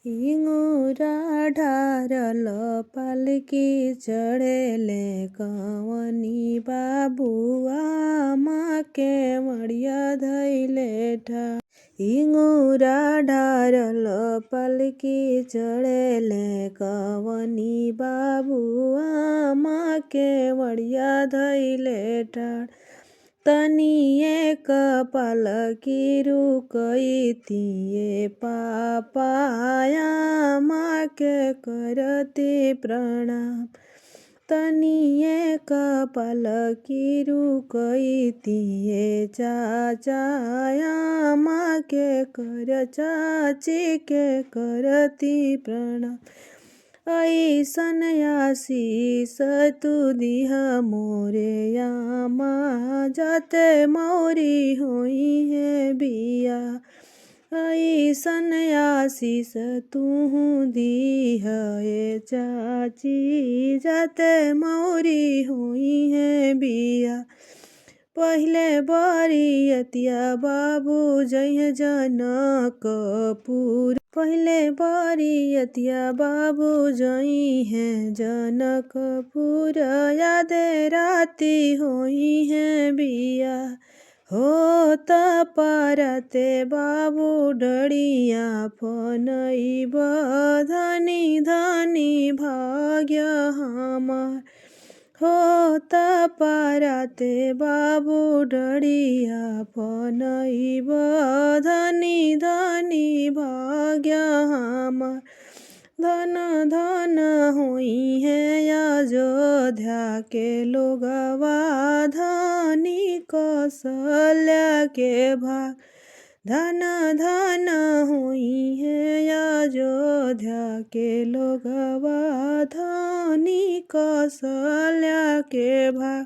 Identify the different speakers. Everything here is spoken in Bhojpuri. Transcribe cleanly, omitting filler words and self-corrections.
Speaker 1: हिंगुरा ढारल पालकी चढ़ेले कवनी बाबुआ माँ के मड़िया धैले ठाड़। हिंगुरा ढारल पालकी चढ़ेले कवनी बाबुआ माँ के मड़िया धैले ठाड़। तनिए पालकी रुकइतिए पापाया माँ के करती प्रणाम। तनिए पालकी रुकइतिए चाचाया माँ के कर चाची के करती प्रणाम। ऐसन आशीष तू दिह मोरे आमा जाते मौरी होई है बिया। ऐसन आशीष तू दिह ए चाची जाते मौरी होई है बिया। पहिले बरियतिया बाबू जइहे जनकपुर। पहिले बरियतिया बाबू जइहे जनकपुर। यादे राती होई है बिया। होत परते बाबू डरिया फनइब धनी धनी भाग्य हमार। होत परते बाबू डरिया फनइब धनी धनी भाग्य हमार। धन धन होई है अयोध्या के लोगवा धनी कौशल्या के भाग। धन धन होई है अयोध्या के लोगवा धनी कौशल्या के भाग।